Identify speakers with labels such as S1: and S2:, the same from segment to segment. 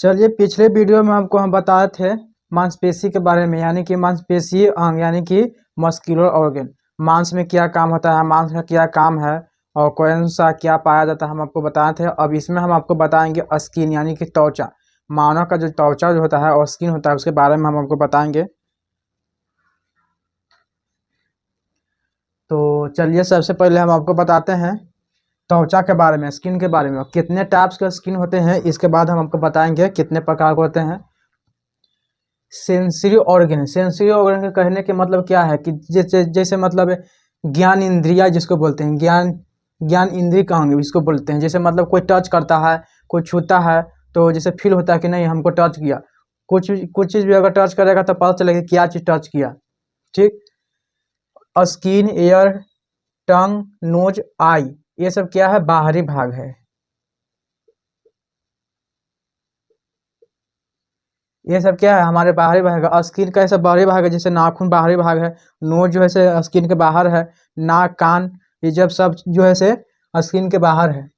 S1: चलिए, पिछले वीडियो में हम बताए थे मांसपेशी के बारे में, यानी कि मांसपेशीय अंग यानी कि मस्कुलर ऑर्गन। मांस में क्या काम होता है, मांस का क्या काम है और कौन सा क्या पाया जाता है, हम आपको बताए थे। अब इसमें हम आपको बताएंगे स्किन यानी कि त्वचा। मानव का जो त्वचा जो होता है और स्किन होता है उसके बारे में हम आपको बताएंगे। तो चलिए, सबसे पहले हम आपको बताते हैं त्वचा के बारे में, स्किन के बारे में। कितने टाइप्स के स्किन होते हैं इसके बाद हम आपको बताएंगे कितने प्रकार के होते हैं। सेंसरी ऑर्गन, सेंसरी ऑर्गन के कहने के मतलब क्या है कि जैसे जैसे मतलब ज्ञान इंद्रिया जिसको बोलते हैं, ज्ञान ज्ञान इंद्रिय कहेंगे इसको बोलते हैं। जैसे मतलब कोई टच करता है, कोई छूता है तो जैसे फील होता है कि नहीं हमको टच किया। कुछ चीज़ भी अगर टच करेगा तो पता चलेगा क्या चीज़ टच किया। ठीक। स्किन, एयर, टंग, नोज, आई, ये सब क्या है, बाहरी भाग है। ये सब क्या है, हमारे बाहरी भाग है। स्किन का ऐसा बाहरी भाग है, जैसे नाखून बाहरी भाग है, नोज जो है से स्किन के बाहर है, नाक, कान, ये जब सब जो है से स्किन के बाहर है।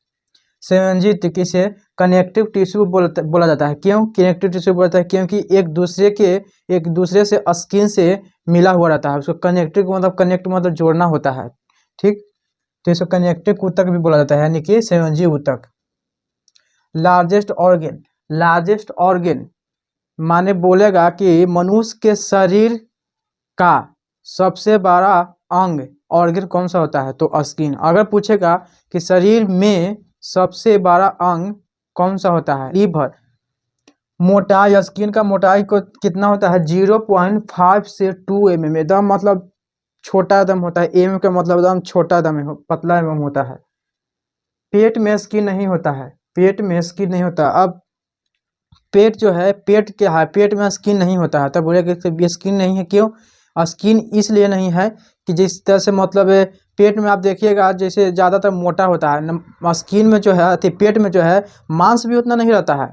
S1: संयोजित किसे कनेक्टिव टिश्यू बोला जाता है। क्यों कनेक्टिव टिश्यू बोला जाता है? क्योंकि एक दूसरे से स्किन से मिला हुआ रहता है। उसको कनेक्टिव मतलब कनेक्ट मतलब जोड़ना होता है। ठीक। तो इसको कनेक्टिव ऊतक भी बोला जाता है, यानी कि संयोजी ऊतक। लार्जेस्ट ऑर्गन, लार्जेस्ट ऑर्गन माने बोलेगा कि मनुष्य के शरीर का सबसे बड़ा अंग ऑर्गन कौन सा होता है, तो स्किन। अगर पूछेगा कि शरीर में सबसे बड़ा अंग कौन सा होता है, लीवर। मोटाई, स्किन का मोटाई को कितना होता है, 0.5 से 2 mm, एकदम मतलब छोटा एकदम होता है। एम का मतलब एकदम छोटा एकदम पतला एवं होता है। पेट में स्किन नहीं होता है, पेट में स्किन नहीं होता। अब पेट जो है, पेट क्या है, पेट में स्किन नहीं होता है। तब बोले कि स्किन नहीं है, क्यों? स्किन इसलिए नहीं है कि जिस तरह से मतलब पेट में आप देखिएगा जैसे ज़्यादातर मोटा होता है, स्किन में जो है पेट में जो है मांस भी उतना नहीं रहता है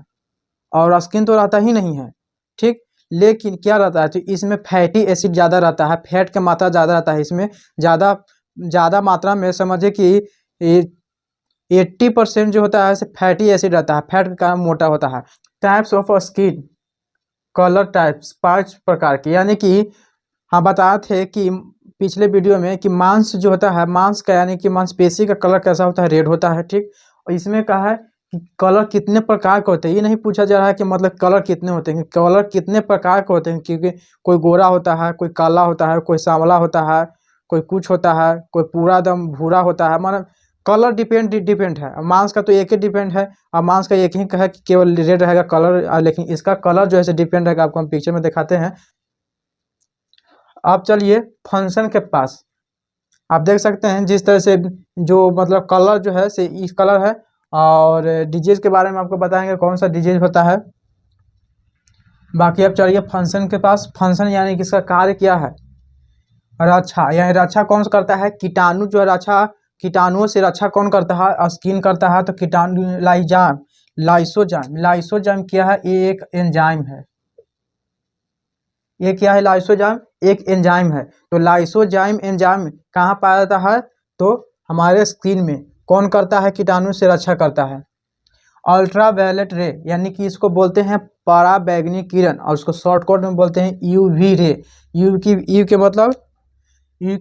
S1: और स्किन तो रहता ही नहीं है। ठीक। लेकिन क्या रहता है, तो इसमें फैटी एसिड ज़्यादा रहता है, फैट का मात्रा ज़्यादा रहता है इसमें। ज़्यादा ज़्यादा मात्रा में समझे कि 80% जो होता है फैटी एसिड रहता है, फैट का कारण मोटा होता है। Types of skin, colour types 5 प्रकार के, यानी कि हम बताए थे कि पिछले वीडियो में कि मांस जो होता है, मांस का यानी कि मांसपेशी का कलर कैसा होता है, रेड होता है। ठीक। और इसमें कहा है कि कलर कितने प्रकार के होते हैं। ये नहीं पूछा जा रहा है कि मतलब कलर कितने होते हैं, कलर कितने प्रकार के होते हैं। क्योंकि कोई गोरा होता है, कोई काला होता है, कोई सांवला होता है, कोई कुछ होता है, कोई पूरा एकदम भूरा होता है। मतलब कलर डिपेंड है। मांस का तो एक ही डिपेंड है, और मांस का एक ही है कि केवल रेड रहेगा कलर, लेकिन इसका कलर जो है डिपेंड रहेगा। आपको हम पिक्चर में दिखाते हैं। आप चलिए फंक्शन के पास, आप देख सकते हैं जिस तरह से जो मतलब कलर जो है से इस कलर है। और डिजीज के बारे में आपको बताएंगे कौन सा डिजीज होता है। बाकी आप चलिए फंक्शन के पास। फंक्शन यानी कि इसका कार्य क्या है, रक्षा। यानी रक्षा कौन सा करता है, कीटाणु जो है रक्षा, कीटाणुओं से रक्षा कौन करता है, स्किन करता है। तो कीटाणु लाइजाम, लाइसोजाइम, लाइसोजाइम क्या है, ये एक एंजाइम है। ये क्या है, लाइसोजाइम एक एंजाइम है। तो लाइसोजाइम एंजाइम कहाँ पाया जाता है, तो हमारे स्किन में। कौन करता है, कीटाणु से रक्षा करता है। अल्ट्रावायलेट रे, यानी कि इसको बोलते हैं पराबैंगनी किरण, और उसको शॉर्टकट में बोलते हैं यूवी रे। यू के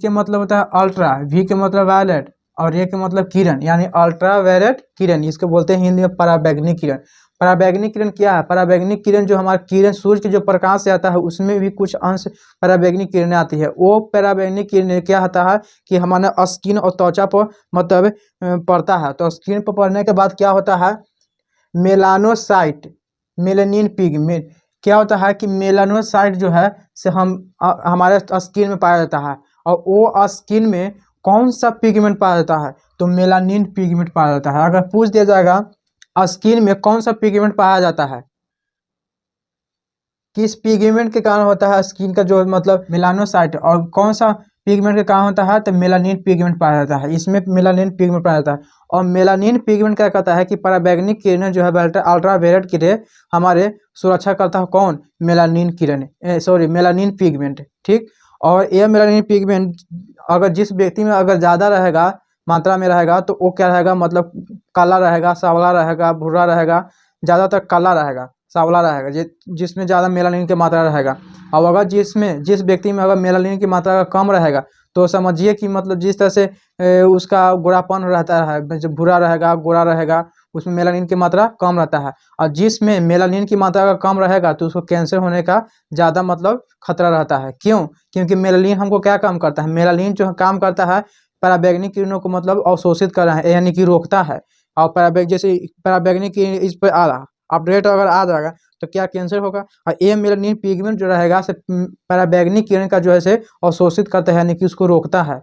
S1: मतलब होता है अल्ट्रा, वी के मतलब वायलेट, और ए के मतलब किरण, यानी अल्ट्रावायलेट किरण। इसको बोलते हैं हिंदी में पराबैंगनी किरण। पराबैंगनी किरण क्या है, पराबैंगनी किरण जो हमारा किरण सूर्य के जो प्रकाश से आता है उसमें भी कुछ अंश पराबैंगनी किरणें आती है। वो पराबैंगनी किरण क्या होता है कि हमारा स्किन और त्वचा पर मतलब पड़ता है। तो स्किन पर पड़ने के बाद क्या होता है, मेलानोसाइट, मेलानिन पिगमेंट। क्या होता है कि मेलानोसाइट जो है से हमारे स्किन में पाया जाता है। और वो स्किन में कौन सा पिगमेंट पाया जाता है, तो मेलानिन पिगमेंट पाया जाता है। अगर पूछ दिया जाएगा स्किन में कौन सा पिगमेंट पाया जाता है, किस पिगमेंट के कारण होता है स्किन का जो मतलब मेलानोसाइट, और कौन सा पिगमेंट के कारण होता है, तो मेलानिन पिगमेंट पाया जाता है। इसमें मेलानिन पिगमेंट पाया जाता है। और मेलानिन पिगमेंट क्या कहता है कि पराबैंगनी किरणें जो है अल्ट्रावायलेट किरणें हमारे सुरक्षा करता है। कौन, मेलानिन किरणें, सॉरी मेलानिन पिगमेंट। ठीक। और यह मेलानिन पिगमेंट अगर जिस व्यक्ति में अगर ज़्यादा रहेगा, मात्रा में रहेगा, तो वो क्या रहेगा, मतलब काला रहेगा, सांवला रहेगा, भूरा रहेगा, ज़्यादातर काला रहेगा। सांवला रहेगा, जिसमें ज़्यादा मेलानिन की मात्रा रहेगा। अब अगर जिस व्यक्ति में अगर मेलानिन की मात्रा कम रहेगा तो समझिए कि मतलब जिस तरह से उसका गोरापन रहता है, जो भूरा रहेगा गोरा रहेगा, उसमें मेलानिन की मात्रा कम रहता है। और जिसमें मेलानिन की मात्रा अगर कम रहेगा तो उसको कैंसर होने का ज़्यादा मतलब खतरा रहता है। क्यों? क्योंकि मेलानिन हमको क्या काम करता है, मेलानिन जो काम करता है पराबैंगनी किरणों को मतलब अवशोषित कर रहा है, यानी कि रोकता है। और जैसे पराबैंगनी किरण इस पर आ रहा अपडेट अगर आ जाएगा तो क्या कैंसर होगा। और ये मेलानिन पिगमेंट जो रहेगा से पराबैंगनी किरण का जो है से अवशोषित करता है, यानी कि उसको रोकता है।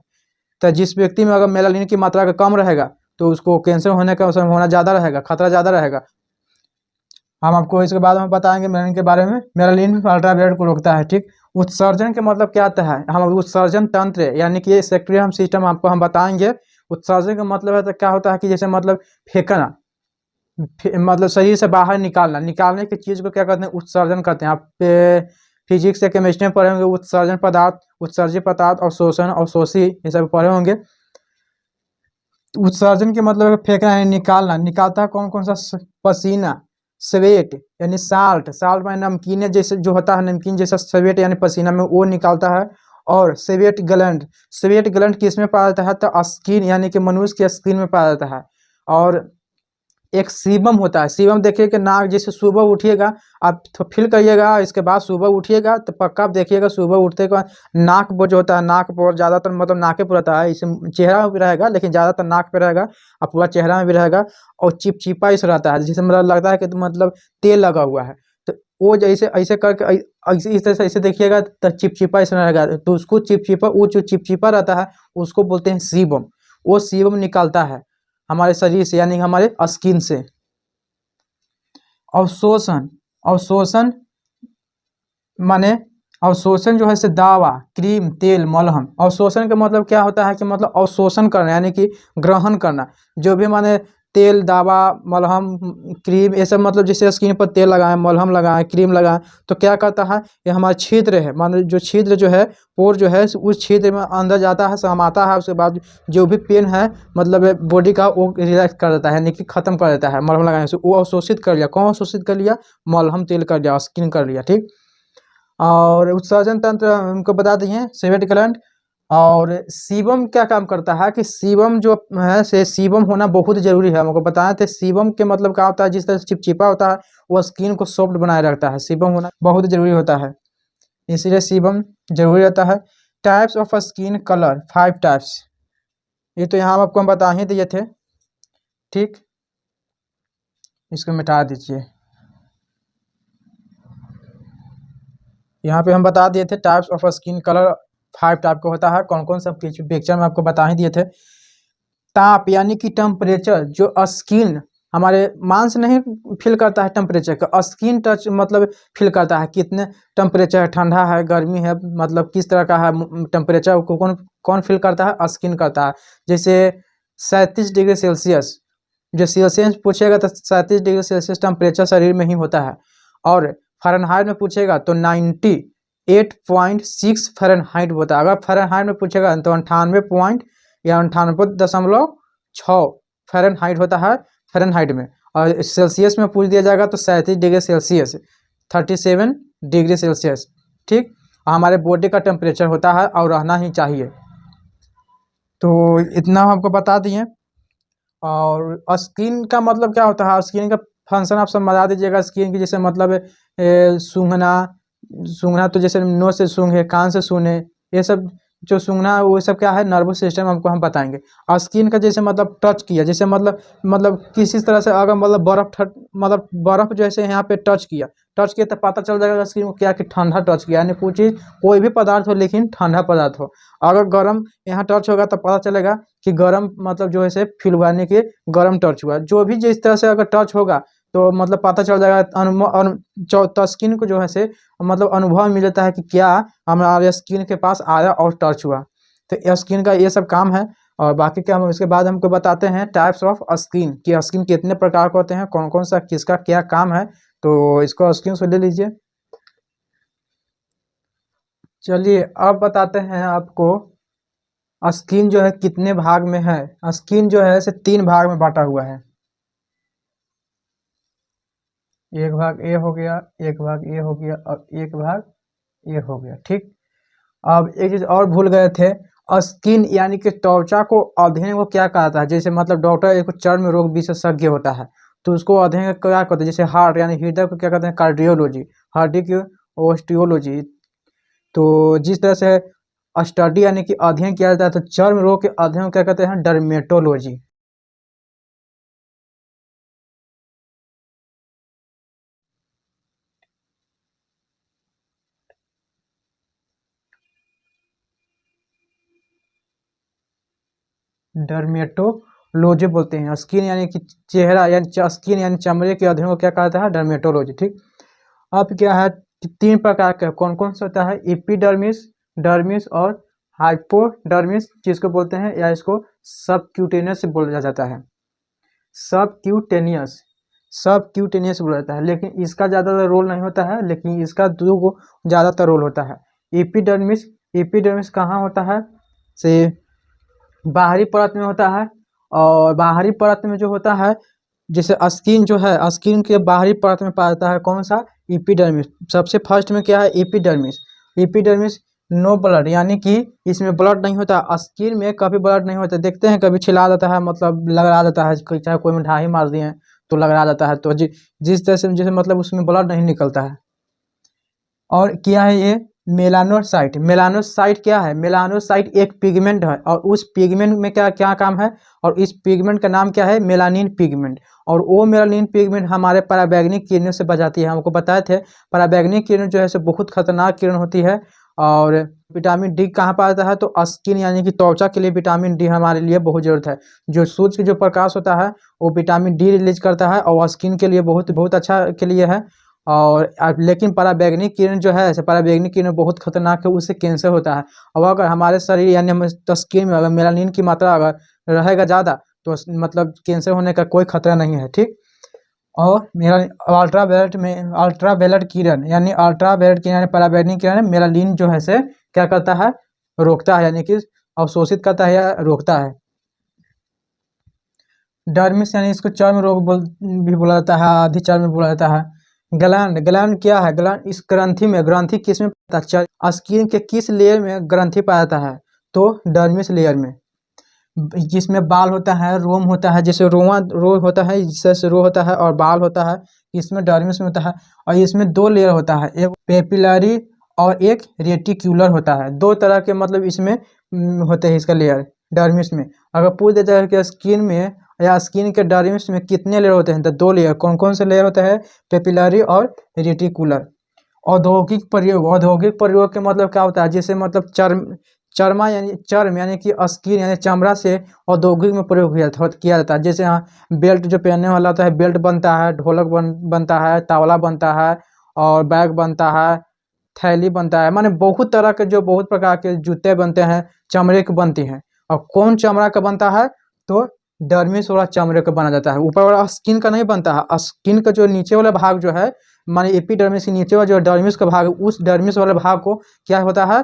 S1: तो जिस व्यक्ति में अगर मेलानिन की मात्रा का कम रहेगा तो उसको कैंसर होने का संभावना ज़्यादा रहेगा, खतरा ज़्यादा रहेगा। हम आपको इसके बाद में बताएंगे मेलानिन के बारे में। मेलानिन अल्ट्रावायलेट को रोकता है, ठीक। उत्सर्जन के मतलब क्या आता है, हम उत्सर्जन तंत्र यानी कि ये सेक्रियम सिस्टम आपको हम बताएंगे। उत्सर्जन का मतलब है तो क्या होता है कि जैसे मतलब फेंकना, मतलब शरीर से बाहर निकालने की चीज़ को क्या कहते हैं, उत्सर्जन करते हैं। आप फिजिक्स या केमिस्ट्री में पढ़े होंगे उत्सर्जन पदार्थ, उत्सर्जित पदार्थ, अवशोषण, अवशोषी, ये सब पढ़े होंगे। उत्सर्जन के मतलब फेंकना है, निकालता है कौन कौन सा, पसीना, स्वेट यानी साल्ट में नमकीन जैसे जो होता है, नमकीन जैसा स्वेट यानी पसीना में वो निकालता है। और स्वेट ग्लैंड किस में पाया जाता है, तो स्किन यानी कि मनुष्य के स्किन में पाया जाता है। और एक सीबम होता है, सीबम देखिए कि नाक, जैसे सुबह उठिएगा आप फील करिएगा, इसके बाद सुबह उठिएगा तो पक्का आप देखिएगा सुबह उठते के बाद नाक पर जो होता है, नाक पर ज़्यादातर मतलब नाके पर रहता है, इसे चेहरा में भी रहेगा लेकिन ज़्यादातर नाक पे रहेगा और पूरा चेहरा में भी रहेगा। और चिपचिपा इस रहता है, जिसे मतलब लगता है कि तो मतलब तेल लगा हुआ है। तो वो जैसे ऐसे करके ऐसे इस तरह से ऐसे देखिएगा तो चिपचिपा इसमें रहेगा, तो उसको चिपचिपा, वो जो चिपचिपा रहता है उसको बोलते हैं सीबम। वो सीबम निकलता है हमारे शरीर से, यानी हमारे स्किन से। अवशोषण, अवशोषण माने अवशोषण जो है से दवा, क्रीम, तेल, मलहम। अवशोषण का मतलब क्या होता है कि मतलब अवशोषण करना यानी कि ग्रहण करना। जो भी माने तेल, दवा, मलहम, क्रीम, ये सब मतलब जैसे स्किन पर तेल लगाएं, मलहम लगाएं, क्रीम लगाएं तो क्या करता है, ये हमारा छिद्र है, मान जो छिद्र जो है, पोर जो है उस छिद्र में अंदर जाता है, समाता है। उसके बाद जो भी पेन है मतलब बॉडी का वो रिलैक्स कर देता है, यानी कि खत्म कर देता है मलहम लगाने से। वो अवशोषित कर लिया, कौन अवशोषित कर लिया, मलहम तेल कर लिया, स्किन कर लिया, ठीक। और उत्सर्जन तंत्र हमको बता दिए, सेवेट ग्लैंड। और सीबम क्या काम करता है कि सीबम जो है से सीबम होना बहुत जरूरी है, हमको बताए थे। सीबम के मतलब क्या होता है, जिस तरह से चिपचिपा होता है वो स्किन को सॉफ्ट बनाए रखता है, सीबम होना बहुत जरूरी होता है, इसीलिए सीबम जरूरी रहता है। Types of skin colour, 5 types, ये तो यहाँ आपको हम बता ही दिए थे, ठीक। इसको मिटा दीजिए, यहाँ पे हम बता दिए थे types of skin colour 5 type का होता है, कौन कौन सा पिक्चर में आपको बता ही दिए थे। ताप यानी कि टेम्परेचर, जो स्किन हमारे मांस नहीं फील करता है टेम्परेचर का, स्किन टच मतलब फील करता है कितने टेम्परेचर है, ठंडा है, गर्मी है, मतलब किस तरह का है टेम्परेचर को कौन कौन फील करता है, स्किन करता है। जैसे 37 डिग्री सेल्सियस, जो सेल्सियस पूछेगा तो 37 डिग्री सेल्सियस टेम्परेचर शरीर में ही होता है। और फ़ारेनहाइट में पूछेगा तो 98.6 फ़ारेनहाइट होता है। अगर फ़ारेनहाइट में पूछेगा तो 98 पॉइंट या 98.6 फ़ारेनहाइट होता है फ़ारेनहाइट में। और सेल्सियस में पूछ दिया जाएगा तो 37 डिग्री सेल्सियस, 37 डिग्री सेल्सियस, ठीक। हमारे बॉडी का टेम्परेचर होता है और रहना ही चाहिए। तो इतना हम आपको बता दिए। और स्किन का मतलब क्या होता है, स्किन का फंक्शन आप सब बता दीजिएगा। स्किन की जैसे मतलब सूंघना, तो जैसे नोज से सूंघे, कान से सुने, ये सब जो सूंघना है वो सब क्या है, नर्वस सिस्टम हमको हम बताएंगे। और स्किन का जैसे मतलब टच किया, जैसे मतलब किसी तरह से अगर मतलब मतलब बर्फ़ जैसे यहाँ पे टच किया तो पता चल जाएगा स्किन को क्या कि ठंडा टच किया, यानी कुछ चीज़ कोई भी पदार्थ हो लेकिन ठंडा पदार्थ हो। अगर गर्म यहाँ टच होगा तो पता चलेगा कि गर्म मतलब जो है से फील हुआ, यानी कि गर्म टच हुआ। जो भी जिस तरह से अगर टच होगा तो मतलब पता चल जाएगा, स्किन को जो है से मतलब अनुभव मिल जाता है कि क्या हमारे स्किन के पास आया और टच हुआ। तो स्किन का ये सब काम है। और बाकी क्या हम इसके बाद हमको बताते हैं टाइप्स ऑफ स्किन, कि स्किन कितने प्रकार के होते हैं, कौन कौन सा किसका क्या काम है। तो इसको स्किन से ले लीजिए। चलिए अब बताते हैं आपको स्किन जो है कितने भाग में है। स्किन जो है से 3 भाग में बांटा हुआ है। एक भाग ए हो गया, एक भाग ए हो गया और एक भाग ए हो गया। ठीक। अब एक चीज और भूल गए थे, स्किन यानी कि त्वचा को अध्ययन को क्या कहता है? जैसे मतलब डॉक्टर एक चर्म रोग विशेषज्ञ होता है, तो उसको अध्ययन क्या कहते हैं? जैसे हार्ट यानी हृदय को क्या कहते हैं? कार्डियोलॉजी। हड्डी की ऑस्टियोलॉजी। तो जिस तरह से स्टडी यानी कि अध्ययन किया जाता है, तो चर्म रोग के अध्ययन को क्या कहते हैं? डर्मेटोलॉजी। डर्मेटोलॉजी बोलते हैं। स्किन यानी कि चेहरा यानी स्किन यानी चमड़े के अध्ययन को क्या कहता है? डर्मेटोलॉजी। ठीक। अब क्या है कि तीन प्रकार का कौन कौन सा होता है? एपिडर्मिस, डर्मिस और हाइपोडर्मिस, जिसको बोलते हैं, या इसको सबक्यूटेनियस बोला जाता है। सबक्यूटेनियस, सबक्यूटेनियस बोला जाता है, लेकिन इसका ज़्यादातर रोल नहीं होता है, लेकिन इसका दो गो ज़्यादातर रोल होता है। एपिडर्मिस, एपिडर्मिस कहाँ होता है? से बाहरी परत में होता है। और बाहरी परत में जो होता है, जैसे स्किन जो है, स्किन के बाहरी परत में पाया जाता है कौन सा? एपिडर्मिस। सबसे फर्स्ट में क्या है? एपिडर्मिस। एपिडर्मिस नो ब्लड, यानी कि इसमें ब्लड नहीं होता। स्किन में कभी ब्लड नहीं होता, देखते हैं कभी छिला देता है, मतलब लगड़ा देता है, चाहे कोई में ढाई मार दिए तो लगड़ा देता है, तो जिस तरह से जैसे मतलब उसमें ब्लड नहीं निकलता है। और क्या है ये? मेलानोसाइट। मेलानोसाइट क्या है? मेलानोसाइट एक पिगमेंट है, और उस पिगमेंट में क्या क्या काम है? और इस पिगमेंट का नाम क्या है? Melanin pigment. और वो मेलानिन पिगमेंट हमारे पराबैंगनी किरणों से बचाती है। हमको बताए थे पराबैंगनी किरण जो है सो बहुत खतरनाक किरण होती है। और विटामिन डी कहाँ पाया जाता है? तो स्किन यानी कि त्वचा के लिए विटामिन डी हमारे लिए बहुत जरूरत है। जो सूर्य की जो प्रकाश होता है वो विटामिन डी रिलीज करता है, और स्किन के लिए बहुत बहुत अच्छा के लिए है। और लेकिन पराबैंगनी किरण जो है, ऐसे पराबैंगनी किरण बहुत खतरनाक है, उससे कैंसर होता है। और अगर हमारे शरीर यानी हम स्किन में अगर मेलानिन की मात्रा अगर रहेगा ज़्यादा, तो मतलब कैंसर होने का कोई खतरा नहीं है। ठीक। और मेरा अल्ट्रावायलेट किरण यानी अल्ट्रावायलेट किरण यानी पराबैंगनी किरण मेलानिन जो है से क्या करता है? रोकता है, यानी कि अवशोषित करता है या रोकता है। डर्मिस यानी इसको चर्म रोग भी बोला जाता है, आदि चर्म भी बोला जाता है। ग्लैंड, ग्लैंड क्या है? ग्लैंड इस ग्रंथि में, ग्रंथि किस में पाता है? स्किन के किस लेयर में ग्रंथि पाया जाता है? तो डर्मिस लेयर में। जिसमें बाल होता है, रोम होता है, जैसे रोआ रो होता है, जैसे रो होता है, और बाल होता है, इसमें डर्मिस में होता है। और इसमें दो लेयर होता है, एक पेपिलरी और एक रेटिक्यूलर होता है। दो तरह के मतलब इसमें होते हैं इसका लेयर डर्मिस में। अगर पूछ देता है कि स्किन में या स्किन के डर्मिस में कितने लेयर होते हैं, तो दो लेयर। कौन कौन से लेयर होते हैं? पेपिलरी और रेटिकुलर। औद्योगिक प्रयोग के मतलब क्या होता है? जैसे मतलब चर्म यानी कि स्किन यानी चमड़ा से औद्योगिक में प्रयोग किया जाता है। जैसे यहाँ बेल्ट जो पहनने वाला होता है, बेल्ट बनता है, ढोलक बनता है, तावला बनता है, और बैग बनता है, थैली बनता है, माने बहुत तरह के जो बहुत प्रकार के जूते बनते हैं, चमड़े के बनती हैं। और कौन चमड़ा का बनता है? तो डर्मिस वाला चमड़े का बना जाता है, ऊपर वाला स्किन का नहीं बनता है। स्किन का जो नीचे वाला भाग जो है, माने एपिडर्मिस के नीचे वाला जो डर्मिस का भाग है, उस डर्मिस वाले भाग को क्या होता है?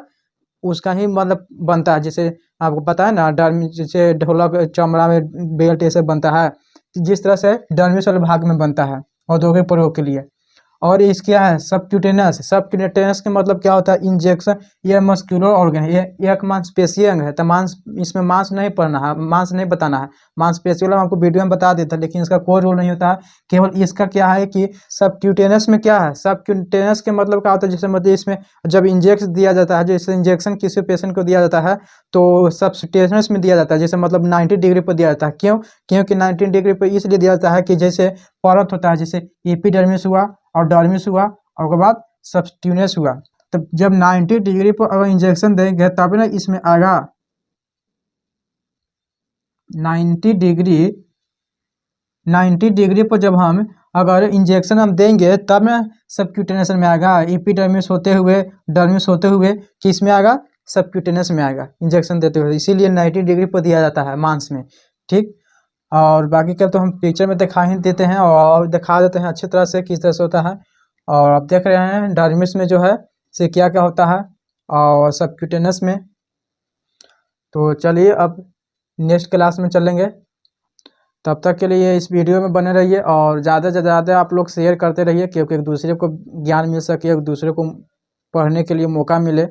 S1: उसका ही मतलब बनता है। जैसे आपको पता है ना, डर्मिस जैसे ढोलक चमड़ा में बेल्ट ऐसे बनता है, जिस तरह से डर्मिस वाले भाग में बनता है औद्योगिक प्रयोग के लिए। और इस क्या है? सबक्यूटेनस। सबक्यूटेनस का मतलब क्या होता है? इंजेक्शन। यह मस्कुलर ऑर्गन है, ये एक मांसपेशीय अंग है, तो मांस, इसमें मांस नहीं पढ़ना है, मांस नहीं बताना है। मांसपेशी वाला आपको वीडियो में बता देता, लेकिन इसका कोई रोल नहीं होता है। केवल इसका क्या है कि सबक्यूटेनस में क्या है? सबक्यूटेनस के मतलब क्या होता है? जैसे मतलब इसमें जब इंजेक्शन दिया जाता है, जैसे इंजेक्शन किसी पेशेंट को दिया जाता है, तो सबक्यूटेनस में दिया जाता है, जैसे मतलब 90 डिग्री पर दिया जाता है। क्यों? क्योंकि 90 डिग्री पर इसलिए दिया जाता है कि जैसे परत होता है, जैसे एपिडर्मिस हुआ और डर्मिस हुआ, और उसके बाद सबक्यूटेनस हुआ। तब जब 90 डिग्री पर अगर इंजेक्शन देंगे तब ना इसमें आएगा 90 डिग्री। 90 डिग्री पर जब हम अगर इंजेक्शन हम देंगे तब ना सबक्यूटेनस में आएगा। एपिडर्मिस होते हुए, डर्मिस होते हुए किस में आएगा? सबक्यूटेनस में आएगा इंजेक्शन देते हुए, इसीलिए 90 डिग्री पर दिया जाता है मांस में। ठीक। और बाकी का तो हम पिक्चर में दिखा ही देते हैं, और दिखा देते हैं अच्छी तरह से किस तरह से होता है। और आप देख रहे हैं डर्मिस में जो है से क्या क्या होता है, और सबक्यूटेनस में। तो चलिए अब नेक्स्ट क्लास में चलेंगे। तब तक के लिए इस वीडियो में बने रहिए और ज़्यादा से ज़्यादा आप लोग शेयर करते रहिए, क्योंकि एक दूसरे को ज्ञान मिल सके, एक दूसरे को पढ़ने के लिए मौका मिले।